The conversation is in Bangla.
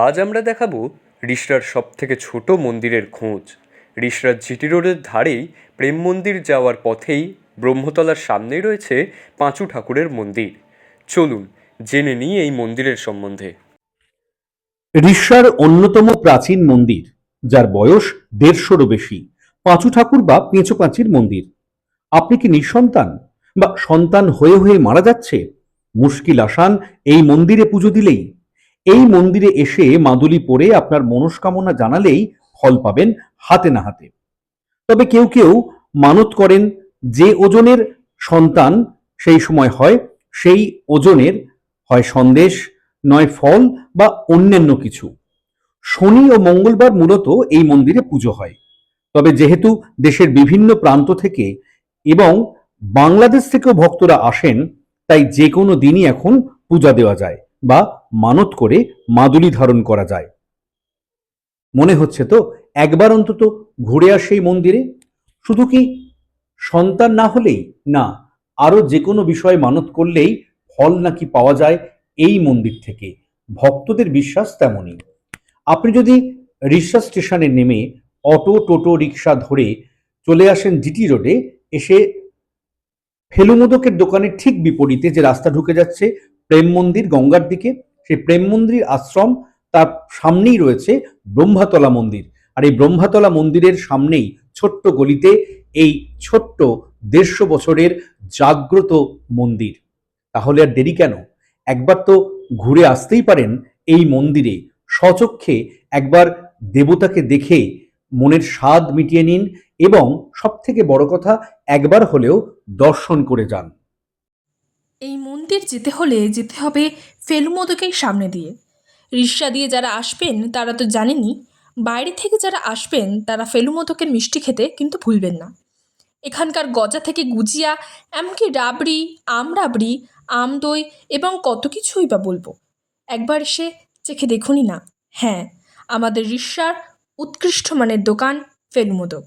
আজ আমরা দেখাবো রিষড়ার সব থেকে ছোট মন্দিরের খোঁজ। রিষড়ার জিটি রোডের ধারেই প্রেম মন্দির যাওয়ার পথেই ব্রহ্মতলার সামনেই রয়েছে পাঁচু ঠাকুরের মন্দির। চলুন জেনে নিই এই মন্দিরের সম্বন্ধে। রিষড়ার অন্যতম প্রাচীন মন্দির, যার বয়স ১৫০রও বেশি, পাঁচু ঠাকুর বা পেঁচোপাঁচির মন্দির। আপনি কি নিঃসন্তান বা সন্তান হয়ে হয়ে মারা যাচ্ছে? মুশকিল আসান এই মন্দিরে পুজো দিলেই। এই মন্দিরে এসে মাদুলি পরে আপনার মনস্কামনা জানালেই ফল পাবেন হাতে না হাতে। তবে কেউ কেউ মানত করেন যে ওজনের সন্তান সেই সময় হয়, সেই ওজনের হয় সন্দেশ, নয় ফল বা অন্যান্য কিছু। শনি ও মঙ্গলবার মূলত এই মন্দিরে পুজো হয়। তবে যেহেতু দেশের বিভিন্ন প্রান্ত থেকে এবং বাংলাদেশ থেকেও ভক্তরা আসেন, তাই যে কোনো দিনই এখন পূজা দেওয়া যায় বা মানত করে মাদুলি ধারণ করা যায়। মনে হচ্ছে তো একবার অন্তত ঘুরে আসে এই মন্দিরে। শুধু কি সন্তান না হলেই না, আরো যে কোনো বিষয়ে মানত করলেই ফল নাকি পাওয়া যায় এই মন্দির থেকে। ভক্তদের বিশ্বাস তেমনই। আপনি যদি রিষড়া স্টেশনে নেমে অটো, টোটো, রিক্সা ধরে চলে আসেন জিটি রোডে, এসে ফেলুমোদকের দোকানের ঠিক বিপরীতে যে রাস্তা ঢুকে যাচ্ছে প্রেম মন্দির গঙ্গার দিকে, সেই প্রেম মন্দির আশ্রম, তার সামনেই রয়েছে ব্রহ্মাতলা মন্দির। আর এই ব্রহ্মাতলা মন্দিরের সামনেই ছোট্ট গলিতে এই ছোট্ট ১৫০ বছরের জাগ্রত মন্দির। তাহলে আর দেরি কেন? একবার তো ঘুরে আসতেই পারেন এই মন্দিরে। স্বচক্ষে একবার দেবতাকে দেখে মনের স্বাদ মিটিয়ে নিন এবং সবথেকে বড় কথা, একবার হলেও দর্শন করে যান। এই মন্দির যেতে হলে যেতে হবে ফেলুমোদকের সামনে দিয়ে। রিক্সা দিয়ে যারা আসবেন তারা তো জানেনই, বাইরে থেকে যারা আসবেন তারা ফেলুমোদকের মিষ্টি খেতে কিন্তু ভুলবেন না। এখানকার গজা থেকে গুজিয়া, এমনকি রাবড়ি, আম রাবড়ি, আম দই এবং কত কিছুই বা বলবো। একবার এসে চেখে দেখুনই না। হ্যাঁ, আমাদের রিক্সার উৎকৃষ্ট মানের দোকান ফেলুমোদক।